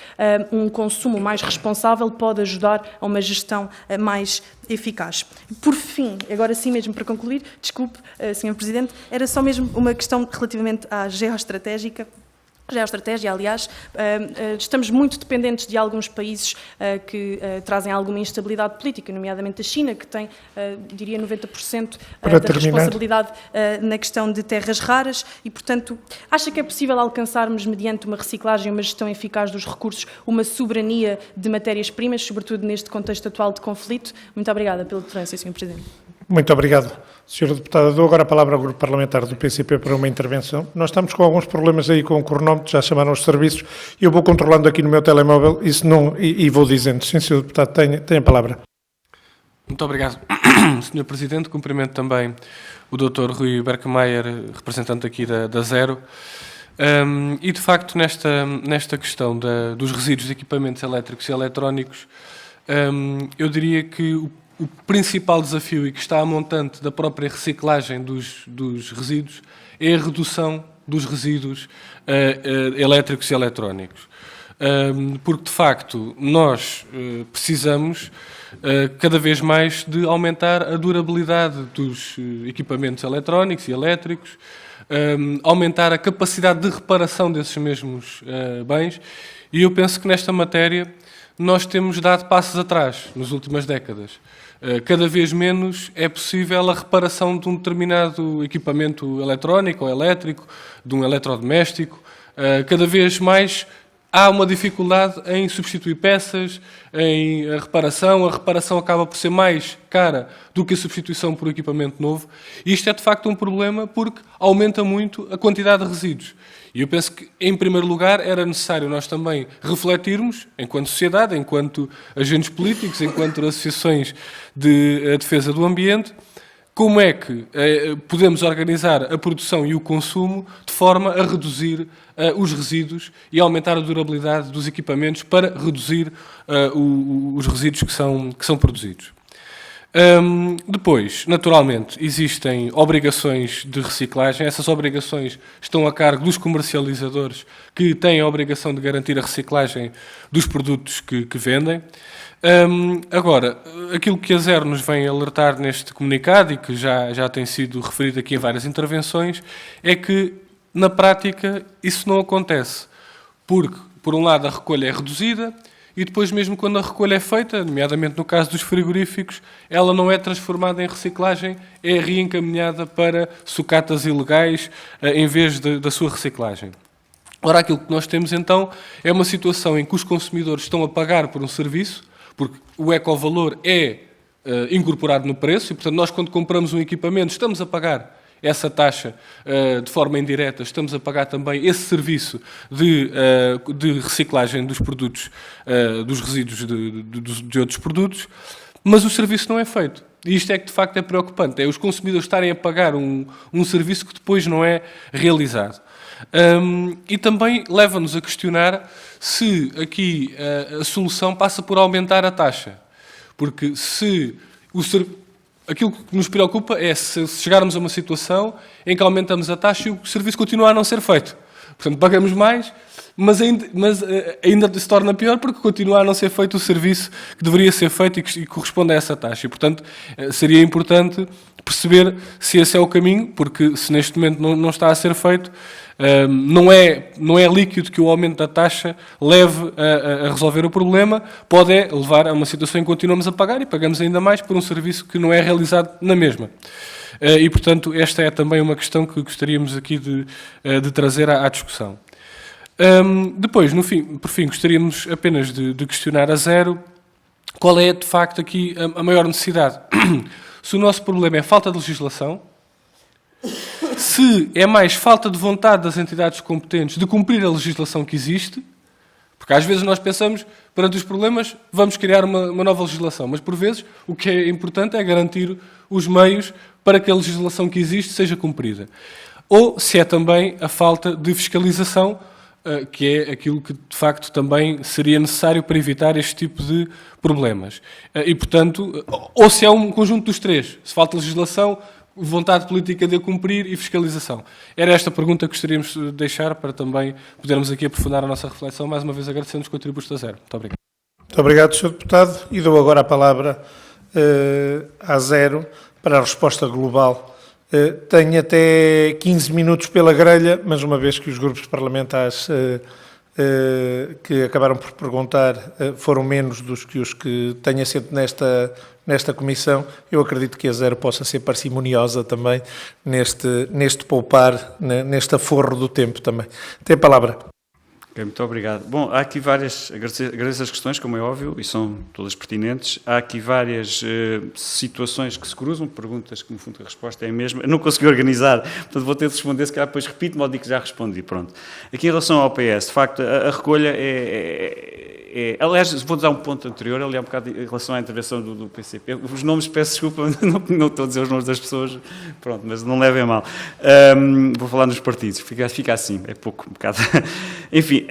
um consumo mais responsável pode ajudar a uma gestão mais eficaz. Por fim, agora sim mesmo para concluir, desculpe, Sr. Presidente, era só mesmo uma questão relativamente à geoestratégica. Já é a estratégia, aliás. Estamos muito dependentes de alguns países que trazem alguma instabilidade política, nomeadamente a China, que tem, diria, 90% da responsabilidade na questão de terras raras e, portanto, acha que é possível alcançarmos, mediante uma reciclagem e uma gestão eficaz dos recursos, uma soberania de matérias-primas, sobretudo neste contexto atual de conflito? Muito obrigada pela tolerância, Sr. Presidente. Muito obrigado, Sra. Deputada. Dou agora a palavra ao Grupo Parlamentar do PCP para uma intervenção. Nós estamos com alguns problemas aí com o cronómetro, já chamaram os serviços, e eu vou controlando aqui no meu telemóvel e vou dizendo. Sim, Sr. Deputado, tem a palavra. Muito obrigado, Sr. Presidente. Cumprimento também o Dr. Rui Berkmayer, representante aqui da Zero. E, de facto, nesta questão dos resíduos de equipamentos elétricos e eletrónicos, eu diria que o principal desafio e que está a montante da própria reciclagem dos resíduos é a redução dos resíduos elétricos e eletrónicos. Porque, de facto, nós precisamos cada vez mais de aumentar a durabilidade dos equipamentos eletrónicos e elétricos, aumentar a capacidade de reparação desses mesmos bens, e eu penso que nesta matéria nós temos dado passos atrás nas últimas décadas. Cada vez menos é possível a reparação de um determinado equipamento eletrónico ou elétrico, de um eletrodoméstico. Cada vez mais há uma dificuldade em substituir peças, em a reparação acaba por ser mais cara do que a substituição por equipamento novo, e isto é de facto um problema porque aumenta muito a quantidade de resíduos. E eu penso que, em primeiro lugar, era necessário nós também refletirmos, enquanto sociedade, enquanto agentes políticos, enquanto associações de defesa do ambiente, como é que podemos organizar a produção e o consumo de forma a reduzir os resíduos e aumentar a durabilidade dos equipamentos para reduzir os resíduos que são produzidos. Depois, naturalmente, existem obrigações de reciclagem. Essas obrigações estão a cargo dos comercializadores, que têm a obrigação de garantir a reciclagem dos produtos que vendem. Agora, aquilo que a Zero nos vem alertar neste comunicado e que já tem sido referido aqui em várias intervenções, é que, na prática, isso não acontece. Porque, por um lado, a recolha é reduzida, e depois, mesmo quando a recolha é feita, nomeadamente no caso dos frigoríficos, ela não é transformada em reciclagem, é reencaminhada para sucatas ilegais em vez da sua reciclagem. Ora, aquilo que nós temos então é uma situação em que os consumidores estão a pagar por um serviço, porque o ecovalor é incorporado no preço, e portanto nós, quando compramos um equipamento, estamos a pagar essa taxa de forma indireta, estamos a pagar também esse serviço de reciclagem dos produtos, dos resíduos de outros produtos, mas o serviço não é feito. E isto é que de facto é preocupante, é os consumidores estarem a pagar um serviço que depois não é realizado. E também leva-nos a questionar se aqui a solução passa por aumentar a taxa, porque se aquilo que nos preocupa é se chegarmos a uma situação em que aumentamos a taxa e o serviço continua a não ser feito. Portanto, pagamos mais, mas ainda se torna pior porque continua a não ser feito o serviço que deveria ser feito e que corresponde a essa taxa. E, portanto, seria importante perceber se esse é o caminho, porque se neste momento não está a ser feito, não é líquido que o aumento da taxa leve a resolver o problema, pode levar a uma situação em que continuamos a pagar e pagamos ainda mais por um serviço que não é realizado na mesma. E, portanto, esta é também uma questão que gostaríamos aqui de trazer à discussão. Depois, por fim, gostaríamos apenas de questionar a Zero qual é, de facto, aqui a maior necessidade. Se o nosso problema é falta de legislação, se é mais falta de vontade das entidades competentes de cumprir a legislação que existe, porque às vezes nós pensamos, perante os problemas, vamos criar uma nova legislação, mas por vezes o que é importante é garantir os meios para que a legislação que existe seja cumprida. Ou se é também a falta de fiscalização, que é aquilo que, de facto, também seria necessário para evitar este tipo de problemas. E, portanto, ou se é um conjunto dos três, se falta legislação, vontade política de a cumprir e fiscalização. Era esta pergunta que gostaríamos de deixar para também podermos aqui aprofundar a nossa reflexão, mais uma vez agradecendo os contributos da Zero. Muito obrigado. Muito obrigado, Sr. Deputado, e dou agora a palavra à Zero para a resposta global Tenho até 15 minutos pela grelha, mas uma vez que os grupos parlamentares que acabaram por perguntar foram menos dos que os que têm assento nesta comissão, eu acredito que a zero possa ser parcimoniosa também neste poupar, neste aforro do tempo também. Tem a palavra. Okay, muito obrigado. Bom, há aqui várias, agradeço as questões, como é óbvio, e são todas pertinentes. Há aqui várias situações que se cruzam, perguntas que, no fundo, a resposta é a mesma. Eu não consegui organizar, portanto, vou ter de responder, se calhar depois repito-me ou digo que já respondi, pronto. Aqui em relação ao PS, de facto, a recolha aliás, vou dar um ponto anterior, ali há um bocado em relação à intervenção do PCP. Os nomes, peço desculpa, não estou a dizer os nomes das pessoas, pronto, mas não levem a mal. Vou falar nos partidos, fica assim, é pouco, um bocado. Enfim,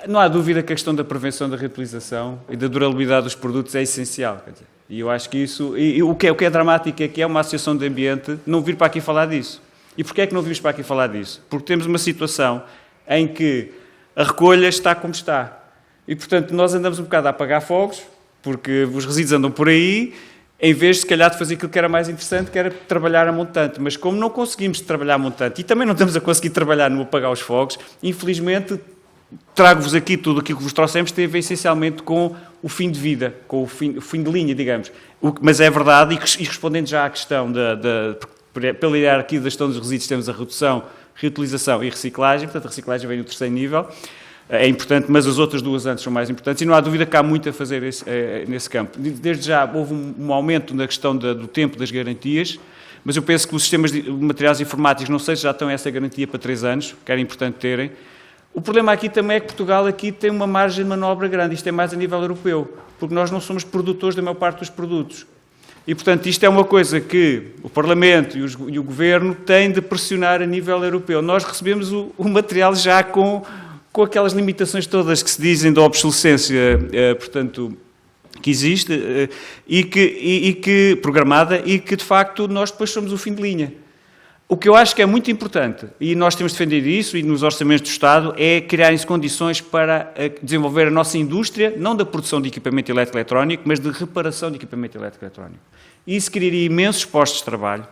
não há dúvida que a questão da prevenção da reutilização e da durabilidade dos produtos é essencial, quer dizer, e eu acho que isso, o que é dramático é que é uma associação de ambiente não vir para aqui falar disso. E porquê é que não vimos para aqui falar disso? Porque temos uma situação em que a recolha está como está. E, portanto, nós andamos um bocado a apagar fogos, porque os resíduos andam por aí, em vez, se calhar, de fazer aquilo que era mais interessante, que era trabalhar a montante. Mas como não conseguimos trabalhar a montante e também não estamos a conseguir trabalhar no apagar os fogos, infelizmente, trago-vos aqui tudo aquilo que vos trouxemos, tem a ver essencialmente com o fim de vida, com o fim de linha, digamos. Mas é verdade, e respondendo já à questão pela hierarquia da gestão dos resíduos, temos a redução, reutilização e reciclagem, portanto, a reciclagem vem no terceiro nível. É importante, mas as outras duas antes são mais importantes e não há dúvida que há muito a fazer nesse campo. Desde já houve um aumento na questão do tempo das garantias, mas eu penso que os sistemas de materiais informáticos, não sei se já estão essa garantia para 3 anos, que era importante terem. O problema aqui também é que Portugal aqui tem uma margem de manobra grande, isto é mais a nível europeu, porque nós não somos produtores da maior parte dos produtos. E, portanto, isto é uma coisa que o Parlamento e o Governo têm de pressionar a nível europeu. Nós recebemos o material já com aquelas limitações todas que se dizem da obsolescência, portanto, que existe, e que programada, e que, de facto, nós depois somos o fim de linha. O que eu acho que é muito importante, e nós temos defendido isso, e nos orçamentos do Estado, é criarem-se condições para desenvolver a nossa indústria, não da produção de equipamento eletrónico, mas de reparação de equipamento eletrónico. Isso criaria imensos postos de trabalho,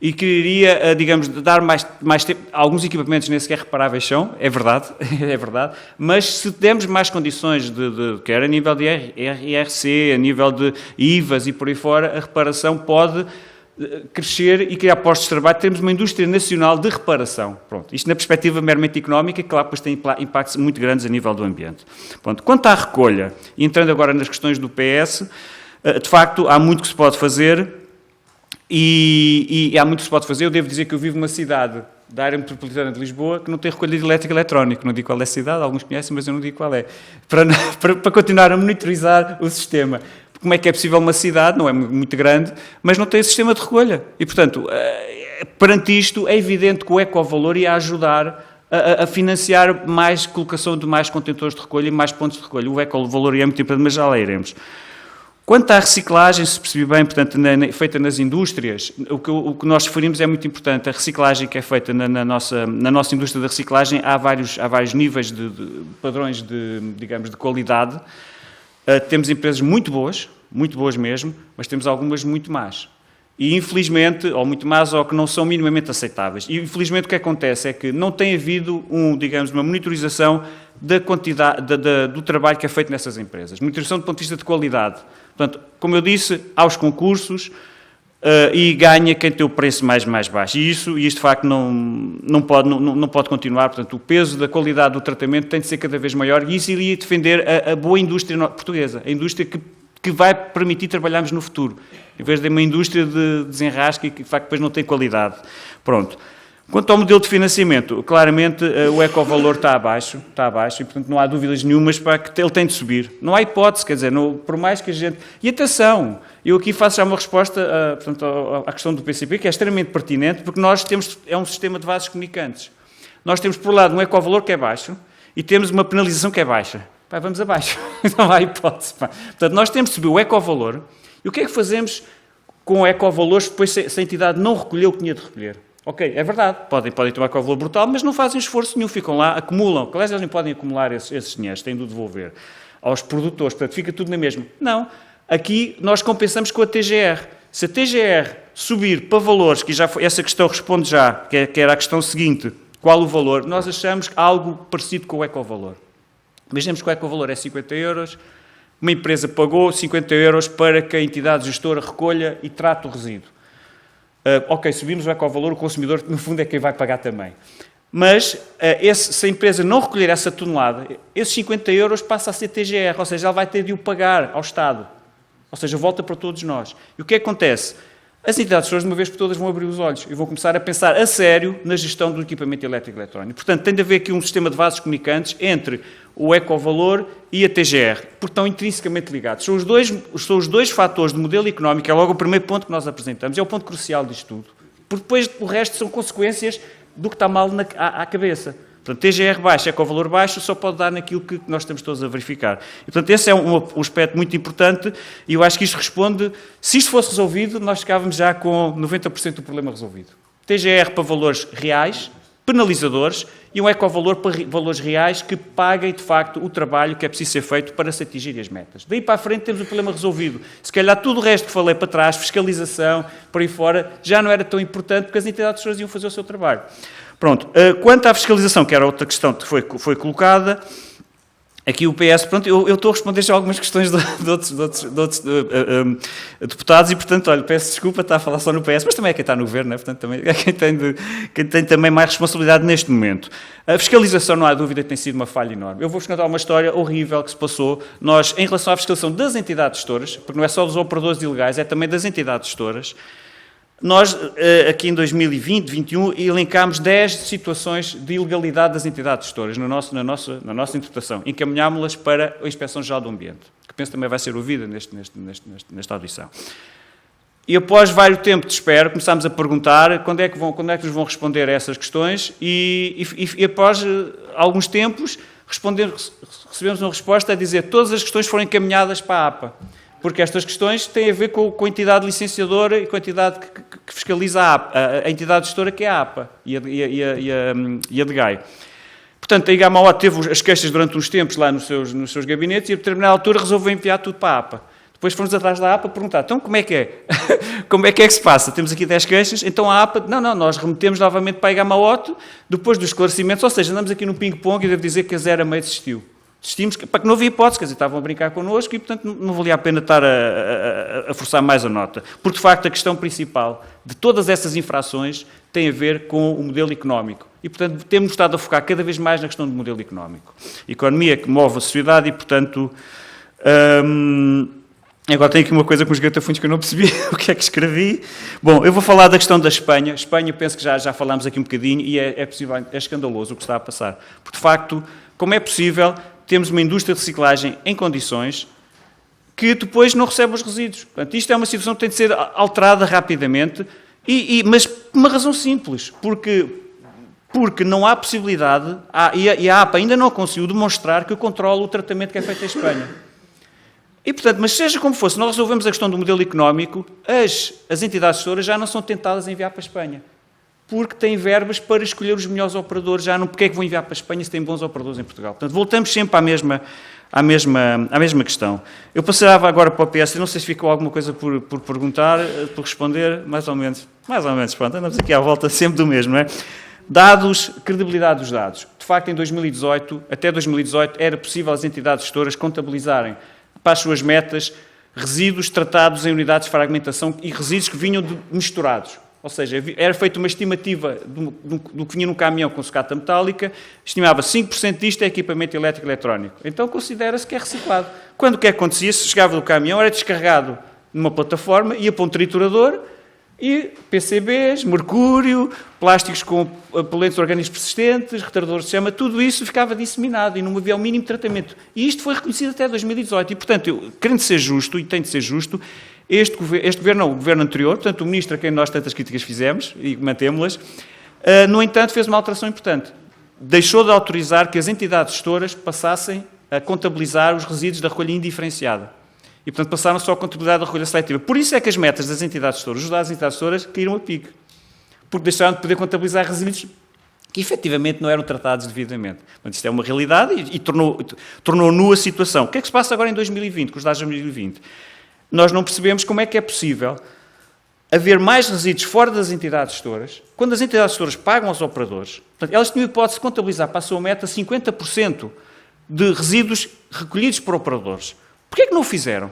e queria, digamos, dar mais tempo. Alguns equipamentos nem sequer reparáveis são, é verdade, mas se dermos mais condições, quer a nível de IRC, a nível de IVAs e por aí fora, a reparação pode crescer e criar postos de trabalho. Temos uma indústria nacional de reparação. Pronto, isto na perspectiva meramente económica, que lá depois tem impactos muito grandes a nível do ambiente. Pronto, quanto à recolha, entrando agora nas questões do PS, de facto, há muito que se pode fazer. E há muito que se pode fazer. Eu devo dizer que eu vivo numa cidade da área metropolitana de Lisboa que não tem recolha de elétrico eletrónico. Não digo qual é a cidade, alguns conhecem, mas eu não digo qual é. Para continuar a monitorizar o sistema. Como é que é possível uma cidade, não é muito grande, mas não tem sistema de recolha? E, portanto, perante isto, é evidente que o ecovalor ia ajudar a financiar mais colocação de mais contentores de recolha e mais pontos de recolha. O ecovalor é muito importante, mas já lá iremos. Quanto à reciclagem, se percebi bem, portanto, feita nas indústrias, o que nós referimos é muito importante. A reciclagem que é feita na nossa indústria da reciclagem, há vários níveis de padrões digamos, de qualidade. Temos empresas muito boas mesmo, mas temos algumas muito más. E, infelizmente, ou muito más, ou que não são minimamente aceitáveis. E, infelizmente, o que acontece é que não tem havido, uma monitorização da quantidade, do trabalho que é feito nessas empresas. Monitorização do ponto de vista de qualidade. Portanto, como eu disse, há os concursos e ganha quem tem o preço mais baixo. E isto, de facto, não pode continuar. Portanto, o peso da qualidade do tratamento tem de ser cada vez maior e isso iria defender a boa indústria portuguesa, a indústria que vai permitir trabalharmos no futuro, em vez de uma indústria de desenrasque que, de facto, depois não tem qualidade. Pronto. Quanto ao modelo de financiamento, claramente o ecovalor está abaixo e, portanto, não há dúvidas nenhumas para que ele tem de subir. Não há hipótese, quer dizer, por mais que a gente... E atenção, eu aqui faço já uma resposta portanto, à questão do PCP, que é extremamente pertinente, porque nós temos, é um sistema de vasos comunicantes. Nós temos, por um lado, um ecovalor que é baixo e temos uma penalização que é baixa. Pá, vamos abaixo, não há hipótese. Pá. Portanto, nós temos de subir o ecovalor e o que é que fazemos com o ecovalor depois se a entidade não recolheu o que tinha de recolher? Ok, é verdade, podem tomar com o valor brutal, mas não fazem esforço nenhum, ficam lá, acumulam. Aliás, eles nem podem acumular esses dinheiros, têm de devolver aos produtores, portanto, fica tudo na mesma. Não, aqui nós compensamos com a TGR. Se a TGR subir para valores, que já foi, essa questão responde já, que era a questão seguinte, qual o valor? Nós achamos algo parecido com o ecovalor. Imaginemos que o ecovalor é 50 euros, uma empresa pagou 50 euros para que a entidade gestora recolha e trate o resíduo. Ok, subimos o ecovalor, o consumidor, no fundo, é quem vai pagar também. Mas, se a empresa não recolher essa tonelada, esses 50 euros passa a ser TGR, ou seja, ela vai ter de o pagar ao Estado. Ou seja, volta para todos nós. E o que acontece? As entidades gestoras, de uma vez por todas, vão abrir os olhos e vão começar a pensar a sério na gestão do equipamento elétrico e eletrónico. Portanto, tem de haver aqui um sistema de vasos comunicantes entre o ecovalor e a TGR, porque estão intrinsecamente ligados. São os dois fatores do modelo económico, é logo o primeiro ponto que nós apresentamos, é o ponto crucial disto tudo. Porque depois o resto são consequências do que está mal à cabeça. Portanto, TGR baixo, ecovalor baixo, só pode dar naquilo que nós estamos todos a verificar. E, portanto, esse é um aspecto muito importante e eu acho que isto responde, se isto fosse resolvido, nós ficávamos já com 90% do problema resolvido. TGR para valores reais, penalizadores, e um ecovalor para valores reais que paguem, de facto, o trabalho que é preciso ser feito para se atingir as metas. Daí para a frente temos o problema resolvido. Se calhar tudo o resto que falei para trás, fiscalização, por aí fora, já não era tão importante porque as entidades gestoras iam fazer o seu trabalho. Pronto, quanto à fiscalização, que era outra questão que foi colocada, aqui o PS, pronto, eu estou a responder já algumas questões de outros deputados e, portanto, olha, peço desculpa, está a falar só no PS, mas também é quem está no governo, né? Portanto, também é quem tem também mais responsabilidade neste momento. A fiscalização, não há dúvida, tem sido uma falha enorme. Eu vou-vos contar uma história horrível que se passou. Nós, em relação à fiscalização das entidades gestoras, porque não é só dos operadores ilegais, é também das entidades gestoras, nós, aqui em 2020, 2021, elencámos 10 situações de ilegalidade das entidades gestoras na nossa interpretação. Encaminhámos-las para a Inspeção-Geral do Ambiente, que penso também vai ser ouvida nesta audição. E após vários tempo de espera, começámos a perguntar quando é que nos vão responder a essas questões e após alguns tempos recebemos uma resposta a dizer que todas as questões foram encaminhadas para a APA. Porque estas questões têm a ver com a entidade licenciadora e com a entidade que fiscaliza a entidade gestora, que é a APA e a DGAI. Portanto, a IGAMAO teve as queixas durante uns tempos lá nos seus gabinetes e, a determinada altura, resolveu enviar tudo para a APA. Depois fomos atrás da APA perguntar, então como é que é? Como é que se passa? Temos aqui 10 queixas, então a APA, não, nós remetemos novamente para a IGAMAO depois dos esclarecimentos, ou seja, andamos aqui num ping-pong e devo dizer que a Zero meio desistiu. Desistimos, para que não havia hipótese, quer dizer, estavam a brincar connosco e, portanto, não valia a pena estar a forçar mais a nota. Porque, de facto, a questão principal de todas essas infrações tem a ver com o modelo económico. E, portanto, temos estado a focar cada vez mais na questão do modelo económico. A economia que move a sociedade e, portanto... Agora tenho aqui uma coisa com os gatafunhos que eu não percebi o que é que escrevi. Bom, eu vou falar da questão da Espanha. Espanha, penso que já falámos aqui um bocadinho e é escandaloso o que está a passar. Porque, de facto, como é possível... temos uma indústria de reciclagem em condições que depois não recebe os resíduos. Portanto, isto é uma situação que tem de ser alterada rapidamente, mas por uma razão simples, porque não há possibilidade, e a APA ainda não conseguiu demonstrar que controla o tratamento que é feito em Espanha. E, portanto, mas seja como fosse, nós resolvemos a questão do modelo económico, as entidades gestoras já não são tentadas a enviar para a Espanha. Porque têm verbas para escolher os melhores operadores, já não porque é que vão enviar para a Espanha se têm bons operadores em Portugal. Portanto, voltamos sempre à mesma questão. Eu passava agora para o PS, não sei se ficou alguma coisa por perguntar, por responder, mais ou menos, pronto, andamos aqui à volta sempre do mesmo, não é? Dados, credibilidade dos dados. De facto, em 2018, até 2018, era possível as entidades gestoras contabilizarem para as suas metas resíduos tratados em unidades de fragmentação e resíduos que vinham misturados. Ou seja, era feita uma estimativa do que vinha num caminhão com sucata metálica, estimava 5% disto é equipamento elétrico e eletrónico. Então considera-se que é reciclado. Quando o que acontecia? Se chegava do caminhão, era descarregado numa plataforma, ia para um triturador e PCBs, mercúrio, plásticos com poluentes orgânicos persistentes, retardadores de chama, tudo isso ficava disseminado e não havia o mínimo tratamento. E isto foi reconhecido até 2018. E, portanto, querendo ser justo, e tem de ser justo, este governo, não, o governo anterior, portanto, o ministro a quem nós tantas críticas fizemos e mantemos-las, no entanto, fez uma alteração importante. Deixou de autorizar que as entidades gestoras passassem a contabilizar os resíduos da recolha indiferenciada. E, portanto, passaram só a contabilidade da recolha seletiva. Por isso é que as metas das entidades gestoras, os dados das entidades gestoras, caíram a pique. Porque deixaram de poder contabilizar resíduos que, efetivamente, não eram tratados devidamente. Portanto, isto é uma realidade e tornou nua a situação. O que é que se passa agora em 2020, com os dados de 2020? Nós não percebemos como é que é possível haver mais resíduos fora das entidades gestoras, quando as entidades gestoras pagam aos operadores, portanto, elas tinham a hipótese de contabilizar para a sua meta 50% de resíduos recolhidos por operadores. Porquê é que não o fizeram?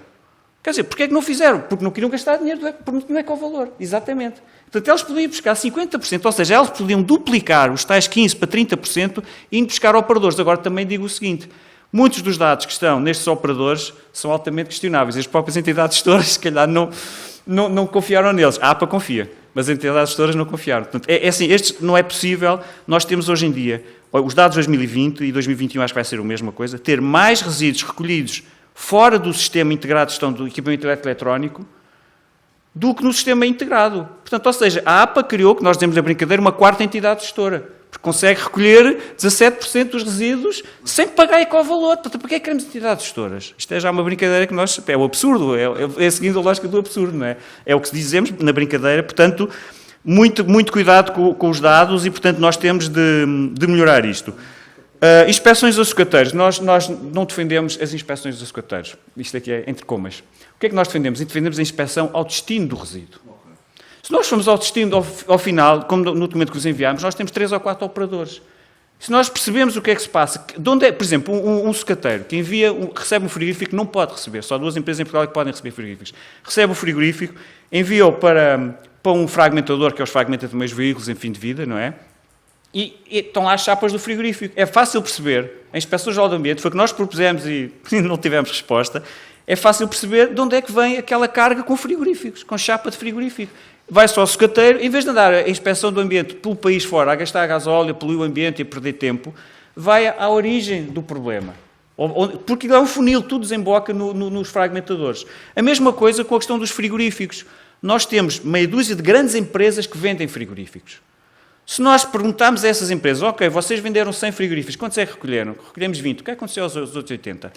Quer dizer, porquê é que não o fizeram? Porque não queriam gastar dinheiro no ecovalor. Exatamente. Portanto, elas podiam buscar 50%, ou seja, elas podiam duplicar os tais 15% para 30% e indo buscar operadores. Agora também digo o seguinte, muitos dos dados que estão nestes operadores são altamente questionáveis. As próprias entidades gestoras, se calhar, não confiaram neles. A APA confia, mas as entidades gestoras não confiaram. Portanto, é assim, não é possível. Nós temos hoje em dia, os dados de 2020 e 2021 acho que vai ser a mesma coisa, ter mais resíduos recolhidos fora do sistema integrado de gestão do equipamento eletrónico do que no sistema integrado. Portanto, ou seja, a APA criou, que nós dizemos na brincadeira, uma quarta entidade gestora, porque consegue recolher 17% dos resíduos sem pagar ecovalor. Portanto, para que é que queremos entidades gestoras? Isto é já uma brincadeira que nós... É o absurdo, é seguindo a lógica do absurdo, não é? É o que dizemos na brincadeira, portanto, muito cuidado com os dados e, portanto, nós temos de melhorar isto. Inspeções dos sucateiros. Nós não defendemos as inspeções dos sucateiros. Isto aqui é entre comas. O que é que nós defendemos? Defendemos a inspeção ao destino do resíduo. Se nós formos ao destino, ao final, como no documento que vos enviámos, nós temos 3 ou 4 operadores. Se nós percebemos o que é que se passa, de onde é, por exemplo, um sucateiro que recebe um frigorífico, não pode receber, só 2 empresas em Portugal que podem receber frigoríficos. Recebe o frigorífico, envia-o para um fragmentador, que é os fragmentadores de veículos em fim de vida, não é? E estão lá as chapas do frigorífico. É fácil perceber, a Inspeção Geral do Ambiente, foi o que nós propusemos e não tivemos resposta, é fácil perceber de onde é que vem aquela carga com frigoríficos, com chapa de frigorífico. Vai só ao sucateiro, em vez de andar a Inspeção do Ambiente pelo país fora, a gastar gasóleo, a poluir o ambiente e a perder tempo, vai à origem do problema. Porque é um funil, tudo desemboca nos fragmentadores. A mesma coisa com a questão dos frigoríficos. Nós temos meia dúzia de grandes empresas que vendem frigoríficos. Se nós perguntarmos a essas empresas, ok, vocês venderam 100 frigoríficos, quantos é que recolheram? Recolhemos 20, o que aconteceu aos outros 80?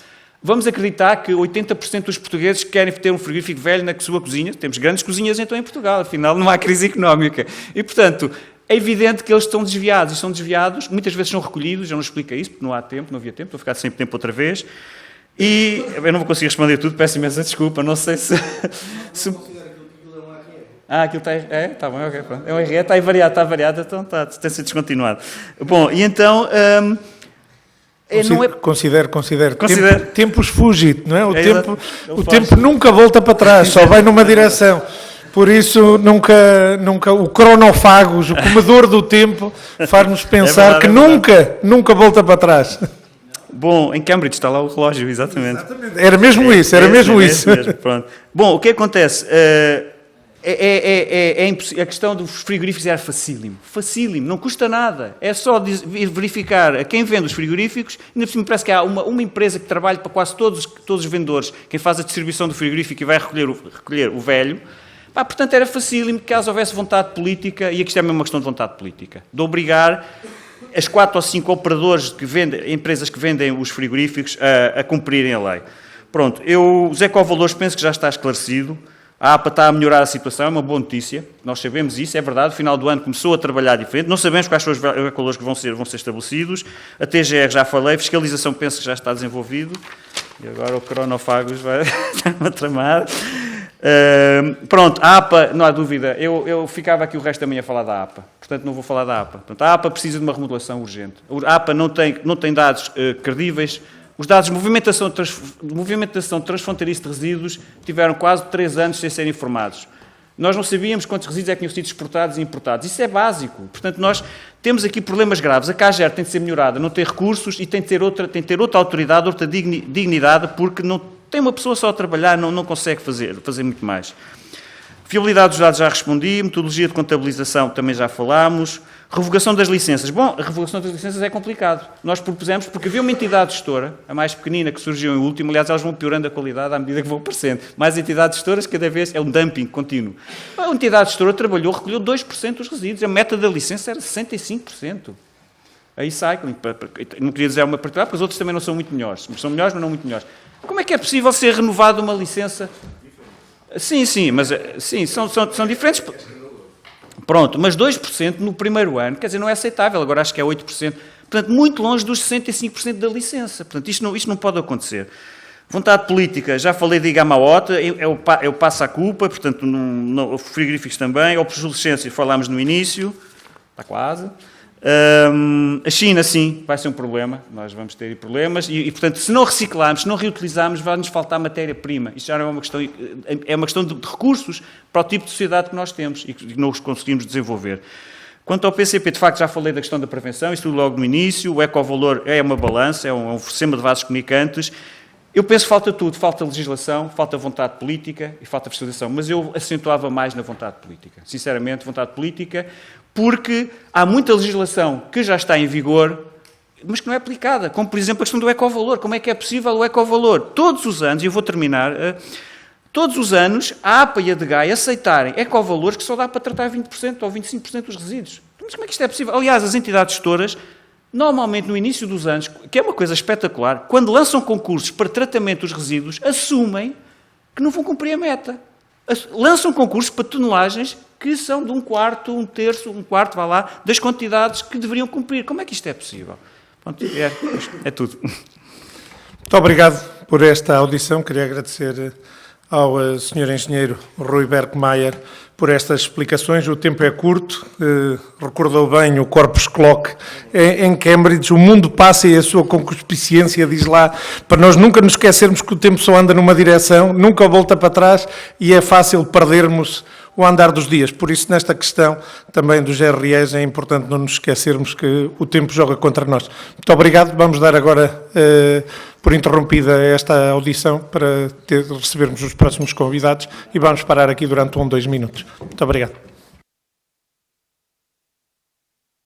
Vamos acreditar que 80% dos portugueses querem ter um frigorífico velho na sua cozinha? Temos grandes cozinhas então em Portugal, afinal não há crise económica. E, portanto, é evidente que eles estão desviados, e são desviados, muitas vezes são recolhidos, eu não explico isso, porque não havia tempo, vou ficar sem tempo outra vez. E eu não vou conseguir responder tudo, peço imensa desculpa, não sei se... Aquilo está... Está bom, ok, pronto. É um RE, está variado, então tem de ser descontinuado. Bom, e então... Considero. Tempos fugit, não é? O Ele tempo nunca volta para trás, só vai numa direção. Por isso, nunca o cronofagos, o comedor do tempo, faz-nos pensar que nunca volta para trás. Bom, em Cambridge está lá o relógio, exatamente. Era mesmo isso. Pronto. Bom, o que acontece? A questão dos frigoríficos era facílimo, não custa nada. É só verificar a quem vende os frigoríficos, ainda por cima parece que há uma empresa que trabalha para quase todos os vendedores, quem faz a distribuição do frigorífico e vai recolher o velho. Portanto, era facílimo, caso houvesse vontade política, e aqui isto é mesmo uma questão de vontade política, de obrigar as 4 ou 5 operadores, empresas que vendem os frigoríficos, a cumprirem a lei. Pronto, os ecovalores penso que já está esclarecido. A APA está a melhorar a situação, é uma boa notícia, nós sabemos isso, é verdade, no final do ano começou a trabalhar diferente, não sabemos quais são os ecovalores que vão ser estabelecidos, a TGR já falei, fiscalização penso que já está desenvolvido, e agora o cronofagos vai a tramar. Pronto, a APA, não há dúvida, eu ficava aqui o resto da manhã a falar da APA, portanto não vou falar da APA. Portanto, a APA precisa de uma remodelação urgente, a APA não tem dados credíveis. Os dados de movimentação transfronteiriça de resíduos tiveram quase 3 anos sem serem informados. Nós não sabíamos quantos resíduos é que tinham sido exportados e importados. Isso é básico. Portanto, nós temos aqui problemas graves. A CAGER tem de ser melhorada, não tem recursos e tem de ter outra autoridade, outra dignidade, porque não tem uma pessoa só a trabalhar, não consegue fazer muito mais. Fiabilidade dos dados já respondi, metodologia de contabilização também já falámos, revogação das licenças. Bom, a revogação das licenças é complicado. Nós propusemos, porque havia uma entidade gestora, a mais pequenina, que surgiu em último, aliás, elas vão piorando a qualidade à medida que vão aparecendo. Mais entidades gestoras, cada vez é um dumping contínuo. A entidade gestora recolheu 2% dos resíduos, a meta da licença era 65%. A e-cycling, não queria dizer uma particular, porque os outros também não são muito melhores, são melhores, mas não muito melhores. Como é que é possível ser renovada uma licença? Sim, mas são diferentes. Pronto, mas 2% no primeiro ano, quer dizer, não é aceitável, agora acho que é 8%. Portanto, muito longe dos 65% da licença. Portanto, isto não pode acontecer. Vontade política, já falei de Igamaota, eu passo a culpa, portanto, os frigoríficos também. Obsolescência, falámos no início, está quase. A China, sim, vai ser um problema, nós vamos ter problemas. E, portanto, se não reciclarmos, se não reutilizarmos, vai-nos faltar matéria-prima. Isto já não é uma questão de recursos para o tipo de sociedade que nós temos e que não os conseguimos desenvolver. Quanto ao PCP, de facto, já falei da questão da prevenção, isso tudo logo no início. O ecovalor é uma balança, é um sistema de vasos comunicantes. Eu penso que falta tudo, falta legislação, falta vontade política e falta fiscalização, mas eu acentuava mais na vontade política. Sinceramente, vontade política, porque há muita legislação que já está em vigor, mas que não é aplicada, como por exemplo a questão do ecovalor. Como é que é possível o ecovalor? Todos os anos, e eu vou terminar, todos os anos a APA e a DGAI aceitarem ecovalores que só dá para tratar 20% ou 25% dos resíduos. Mas como é que isto é possível? Aliás, as entidades gestoras, normalmente no início dos anos, que é uma coisa espetacular, quando lançam concursos para tratamento dos resíduos, assumem que não vão cumprir a meta. Lançam concursos para tonelagens que são de um quarto, vá lá, das quantidades que deveriam cumprir. Como é que isto é possível? Pronto, é tudo. Muito obrigado por esta audição. Queria agradecer ao Sr. Engenheiro Rui Berkmayer por estas explicações. O tempo é curto, recordou bem o Corpus Clock em Cambridge, o mundo passa e a sua concupiscência diz lá, para nós nunca nos esquecermos que o tempo só anda numa direção, nunca volta para trás e é fácil perdermos o andar dos dias. Por isso, nesta questão também dos GREs, é importante não nos esquecermos que o tempo joga contra nós. Muito obrigado. Vamos dar agora por interrompida esta audição para recebermos os próximos convidados e vamos parar aqui durante 2 minutos. Muito obrigado.